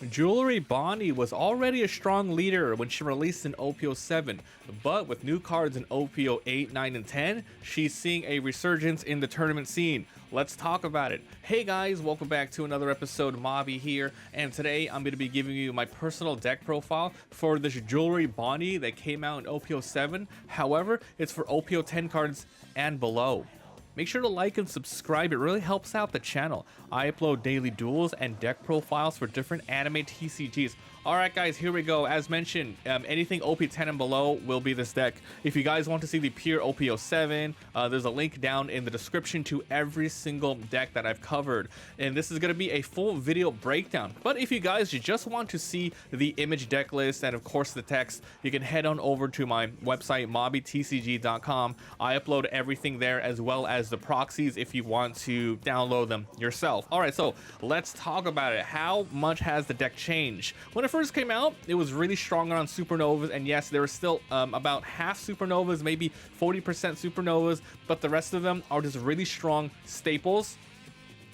Jewelry Bonney was already a strong leader when she released in OP07, but with new cards in OP08, 9, and 10, she's seeing a resurgence in the tournament scene. Let's talk about it. Hey guys, welcome back to another episode. Mobby here, and today I'm going to be giving you my personal deck profile for this Jewelry Bonney that came out in OP07. However, it's for OP10 cards and below. Make sure to like and subscribe, it really helps out the channel. I upload daily duels and deck profiles for different anime TCGs. Alright guys, here we go. As mentioned, anything OP10 and below will be this deck. If you guys want to see the pure OP07, there's a link down in the description to every single deck that I've covered. And this is going to be a full video breakdown. But if you guys just want to see the image deck list and of course the text, you can head on over to my website, mobbytcg.com. I upload everything there as well as the proxies if you want to download them yourself. Alright, so let's talk about it. How much has the deck changed? When it first came out, it was really strong on supernovas, and yes, there were still about half supernovas, maybe 40% supernovas, but the rest of them are just really strong staples.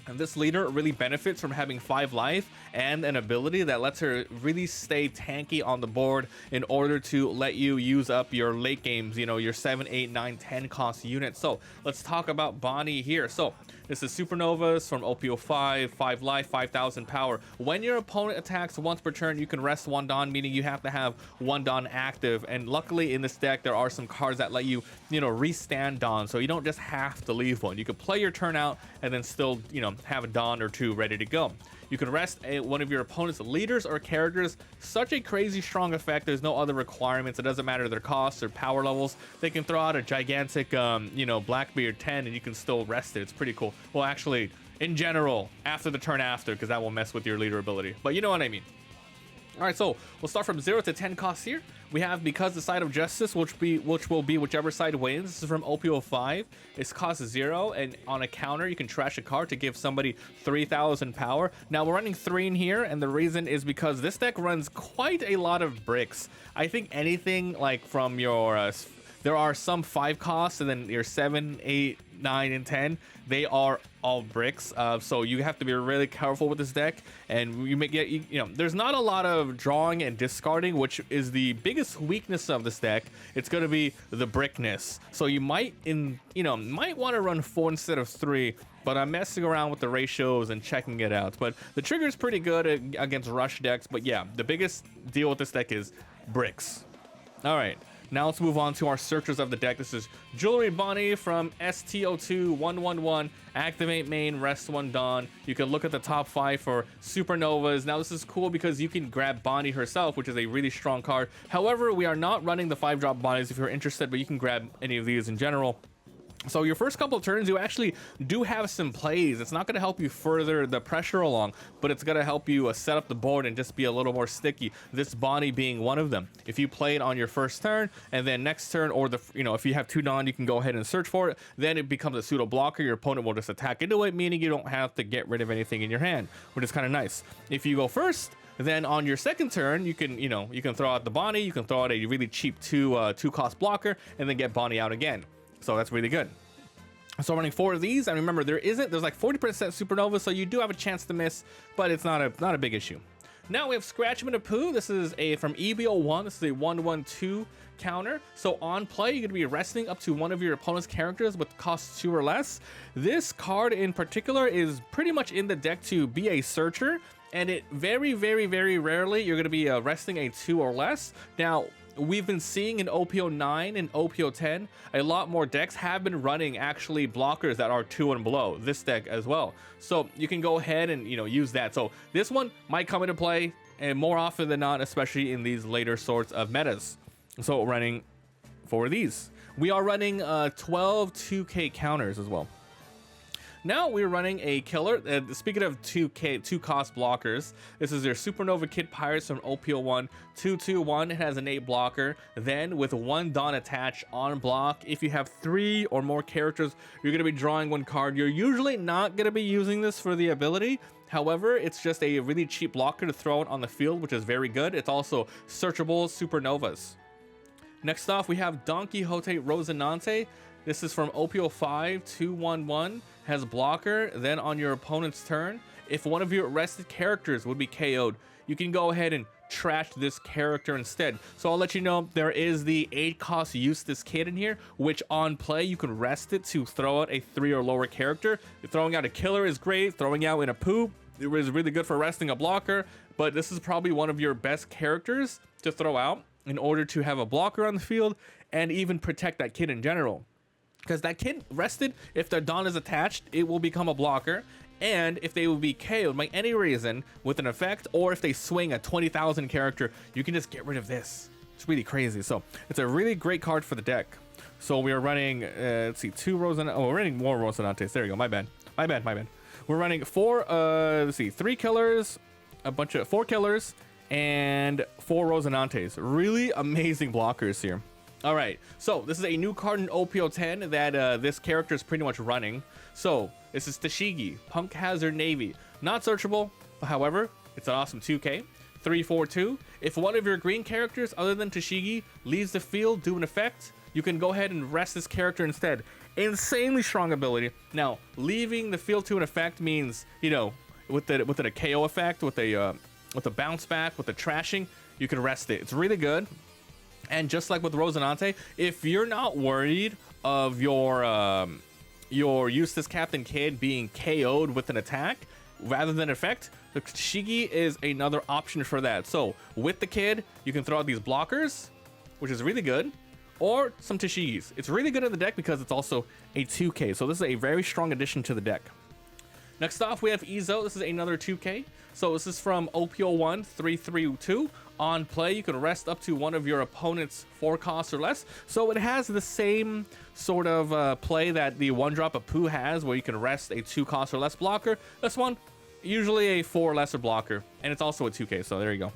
And this leader really benefits from having 5 life and an ability that lets her really stay tanky on the board in order to let you use up your late games, you know, your 7, 8, 9, 10 cost units. So let's talk about Bonney here. So this is supernovas from OP05, 5 life, 5,000 power. When your opponent attacks once per turn, you can rest 1 Don, meaning you have to have 1 Don active. And luckily in this deck, there are some cards that let you, restand Don. So you don't just have to leave one. You could play your turn out and then still, have a Don or 2 ready to go. You can rest one of your opponent's leaders or characters. Such a crazy strong effect. There's no other requirements. It doesn't matter their costs or power levels. They can throw out a gigantic, Blackbeard 10 and you can still rest it. It's pretty cool. Well, actually, in general, after the turn after, because that will mess with your leader ability. But you know what I mean. Alright, so we'll start from 0 to 10 costs here. We have Because the Side of Justice, which will be whichever side wins. This is from OP05. It's cost 0, and on a counter, you can trash a card to give somebody 3,000 power. Now, we're running 3 in here, and the reason is because this deck runs quite a lot of bricks. I think anything like from your... there are some 5 costs, and then your 7, 8, 9, and 10, they are all bricks. So you have to be really careful with this deck, and you may get, there's not a lot of drawing and discarding, which is the biggest weakness of this deck. It's going to be the brickness. So you might want to run 4 instead of 3, but I'm messing around with the ratios and checking it out. But the trigger is pretty good against rush decks. But yeah, the biggest deal with this deck is bricks. All right. Now let's move on to our searchers of the deck. This is Jewelry Bonney from ST02 111. Activate main, rest 1 Dawn. You can look at the top 5 for supernovas. Now this is cool because you can grab Bonney herself, which is a really strong card. However, we are not running the 5-drop Bonnies if you're interested, but you can grab any of these in general. So your first couple of turns, you actually do have some plays. It's not going to help you further the pressure along, but it's going to help you set up the board and just be a little more sticky. This Bonney being one of them. If you play it on your first turn, and then next turn, or if you have 2 Dawn, you can go ahead and search for it. Then it becomes a pseudo blocker. Your opponent will just attack into it, meaning you don't have to get rid of anything in your hand, which is kind of nice. If you go first, then on your second turn, you can throw out the Bonney. You can throw out a really cheap 2 cost blocker, and then get Bonney out again. So that's really good. So running 4 of these, and remember there's like 40% supernova, so you do have a chance to miss, but it's not a big issue. Now we have Scratchman of Pooh. This is from EBO1. This is a 1/1/2 counter. So on play, you're going to be resting up to one of your opponent's characters with cost 2 or less. This card in particular is pretty much in the deck to be a searcher, and it very, very, very rarely you're going to be resting a 2 or less. Now, we've been seeing in OP09 and OP10, a lot more decks have been running actually blockers that are 2 and below. This deck as well. So you can go ahead and use that. So this one might come into play, and more often than not, especially in these later sorts of metas. So running 4 of these. We are running 12 2K counters as well. Now we're running a killer. Speaking of 2 cost blockers, this is their Supernova Kid Pirates from OP01 2/2/1. It has an 8 blocker. Then with 1 Dawn attached on block, if you have 3 or more characters, you're going to be drawing 1 card. You're usually not going to be using this for the ability. However, it's just a really cheap blocker to throw it on the field, which is very good. It's also searchable supernovas. Next off, we have Don Quixote Rosinante. This is from OP05 2/1/1. Has blocker. Then on your opponent's turn, if one of your rested characters would be KO'd, you can go ahead and trash this character instead. So I'll let you know there is the 8 cost Eustace kit in here, which on play you can rest it to throw out a 3 or lower character. Throwing out a killer is great, throwing out in a poop it is really good for resting a blocker, but this is probably one of your best characters to throw out in order to have a blocker on the field and even protect that kid in general. Because that kid rested, if their Dawn is attached, it will become a blocker. And if they will be KO'd by any reason with an effect, or if they swing a 20,000 character, you can just get rid of this. It's really crazy. So it's a really great card for the deck. So we are running, let's see, 2 Rosinantes. Oh, we're running more Rosinantes. There you go. My bad. We're running 4, let's see, 3 killers, a bunch of 4 killers, and 4 Rosinantes. Really amazing blockers here. All right, so this is a new card in OP10 that this character is pretty much running. So this is Tashigi, Punk Hazard Navy. Not searchable, however, it's an awesome 2K. 3/4/2. If one of your green characters other than Tashigi leaves the field due to an effect, you can go ahead and rest this character instead. Insanely strong ability. Now, leaving the field to an effect means, you know, with a KO effect, with a bounce back, with the trashing, you can rest it. It's really good. And just like with Rosinante, if you're not worried of your Eustace Captain Kid being KO'd with an attack rather than effect, the Tashigi is another option for that. So with the kid, you can throw out these blockers, which is really good, or some Tashigis. It's really good in the deck because it's also a 2K. So this is a very strong addition to the deck. Next off, we have Izo. This is another 2K. So this is from OP01 3/3/2. On play, you can rest up to one of your opponent's 4 costs or less. So it has the same sort of play that the 1-drop of Pooh has, where you can rest a 2 cost or less blocker. This one, usually a 4 or lesser blocker, and it's also a 2K. So there you go.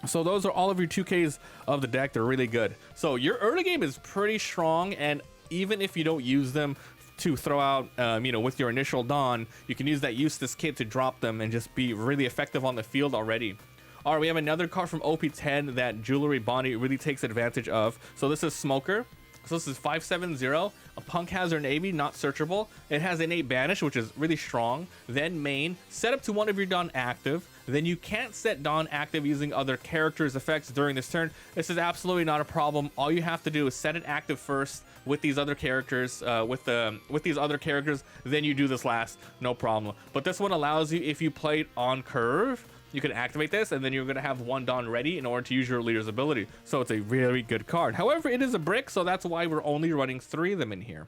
So those are all of your 2Ks of the deck. They're really good. So your early game is pretty strong, and even if you don't use them to throw out, you know, with your initial Dawn, you can use that Eustace kit to drop them and just be really effective on the field already. All right, we have another card from OP10 that Jewelry Bonney really takes advantage of. So this is Smoker. So this is 5/7/0, a Punk Hazard Navy, not searchable. It has innate banish, which is really strong. Then main, set up to one of your Dawn active. Then you can't set Dawn active using other characters' effects during this turn. This is absolutely not a problem. All you have to do is set it active first with these other characters, with these other characters. Then you do this last, no problem. But this one allows you, if you play it on curve, you can activate this, and then you're going to have 1 Dawn ready in order to use your leader's ability. So it's a really good card. However, it is a brick, so that's why we're only running 3 of them in here.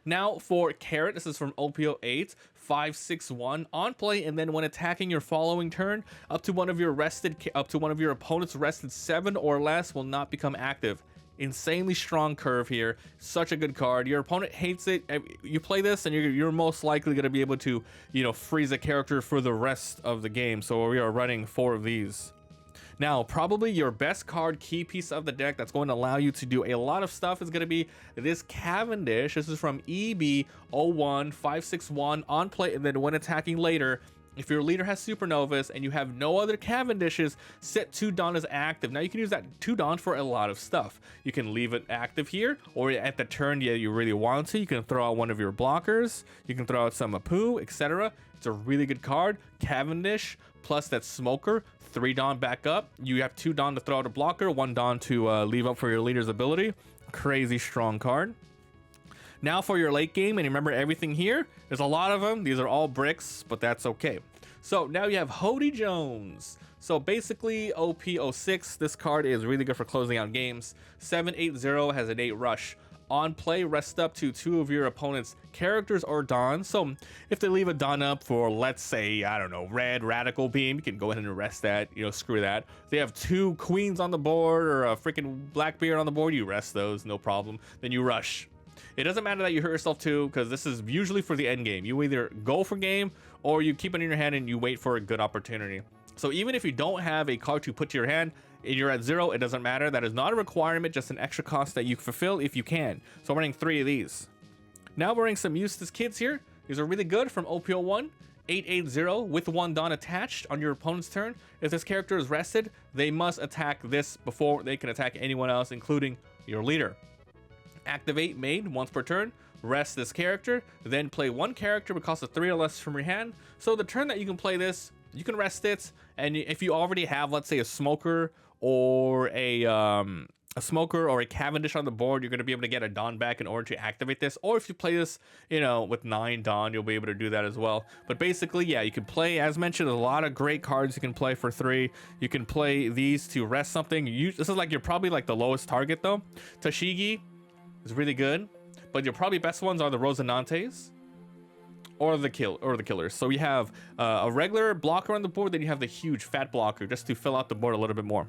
Now for Carrot, this is from OP08 5/6/1. On play, and then when attacking your following turn, up to one of your opponent's rested 7 or less will not become active. Insanely strong curve here. Such a good card. Your opponent hates it. You play this and you're most likely going to be able to, you know, freeze a character for the rest of the game. So we are running 4 of these. Now, probably your best card key piece of the deck that's going to allow you to do a lot of stuff is going to be this Cavendish. This is from EB01 5/6/1. On play, and then when attacking later, if your leader has supernovas and you have no other Cavendishes, set 2 Dawn as active. Now you can use that 2 Dawn for a lot of stuff. You can leave it active here, or at the turn you really want to. You can throw out one of your blockers. You can throw out some Apu, etc. It's a really good card. Cavendish plus that Smoker, 3 Dawn back up. You have 2 Dawn to throw out a blocker, 1 Dawn to leave up for your leader's ability. Crazy strong card. Now for your late game, and remember everything here, there's a lot of them. These are all bricks, but that's okay. So now you have Hody Jones. So basically OP06, this card is really good for closing out games. 7/8/0 has an 8 rush. On play, rest up to 2 of your opponent's characters or Dawn. So if they leave a Dawn up for, let's say, I don't know, red Radical Beam, you can go ahead and rest that, you know, screw that. If they have 2 Queens on the board or a freaking Blackbeard on the board, you rest those, no problem. Then you rush. It doesn't matter that you hurt yourself too, because this is usually for the end game. You either go for game or you keep it in your hand and you wait for a good opportunity. So even if you don't have a card to put to your hand and you're at 0, it doesn't matter. That is not a requirement, just an extra cost that you fulfill if you can. So I'm running 3 of these. Now we're running some Eustace Kids here. These are really good from OP01 8/8/0 with 1 Dawn attached on your opponent's turn. If this character is rested, they must attack this before they can attack anyone else, including your leader. Activate main once per turn. rest this character, then play one character with cost of 3 or less from your hand. So the turn that you can play this, you can rest it, and if you already have, let's say, a smoker or a Cavendish on the board, you're going to be able to get a Dawn back in order to activate this. Or if you play this, you know, with 9 Dawn, you'll be able to do that as well. But basically, yeah, you can play, as mentioned, a lot of great cards you can play for 3. You can play these to rest something. This is like, you're probably like the lowest target though. Tashigi is really good, but your probably best ones are the Rosinantes or the killers. So you have a regular blocker on the board, then you have the huge fat blocker just to fill out the board a little bit more.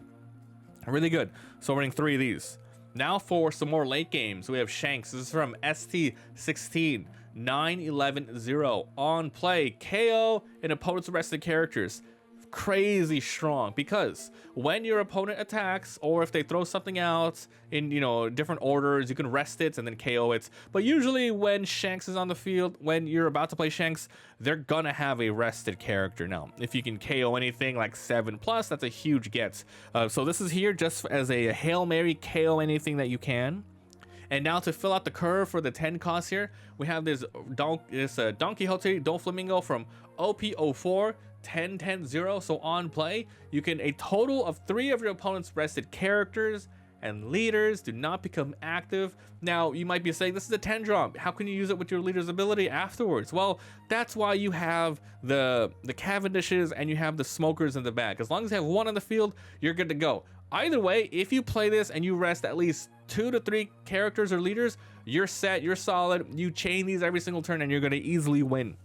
Really good. So we're running 3 of these. Now for some more late games, we have Shanks. This is from ST16 9110 on play. KO an opponent's arrested characters. Crazy strong, because when your opponent attacks, or if they throw something out in, you know, different orders, you can rest it and then KO it. But usually when Shanks is on the field, when you're about to play Shanks, they're gonna have a rested character. Now if you can KO anything like 7+, that's a huge get. So this is here just as a Hail Mary, KO anything that you can. And now to fill out the curve for the 10 cost here, we have this Don Quixote Doflamingo from OP04 10-10-0. So on play, you can a total of 3 of your opponent's rested characters and leaders do not become active. Now you might be saying, this is a 10 drop, how can you use it with your leader's ability afterwards? Well, that's why you have the Cavendishes and you have the smokers in the back. As long as you have 1 on the field, you're good to go. Either way, if you play this and you rest at least 2 to 3 characters or leaders, you're set, you're solid. You chain these every single turn and you're going to easily win.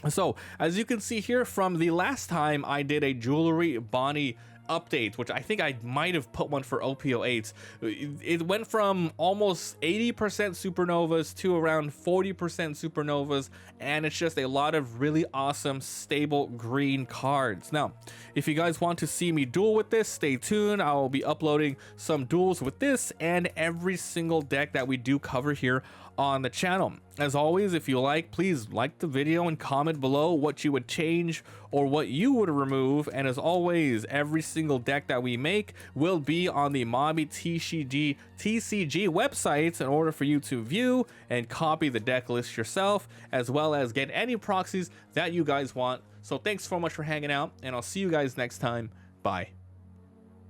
So as you can see here, from the last time I did a Jewelry Bonney update, which I think I might have put one for OP08, it went from almost 80% supernovas to around 40% supernovas, and it's just a lot of really awesome stable green cards. Now if you guys want to see me duel with this, stay tuned. I will be uploading some duels with this and every single deck that we do cover here on the channel. As always, if you like, please like the video and comment below what you would change or what you would remove. And as always, every single deck that we make will be on the Mobby TCG website in order for you to view and copy the deck list yourself, as well as get any proxies that you guys want. So thanks so much for hanging out, and I'll see you guys next time. Bye.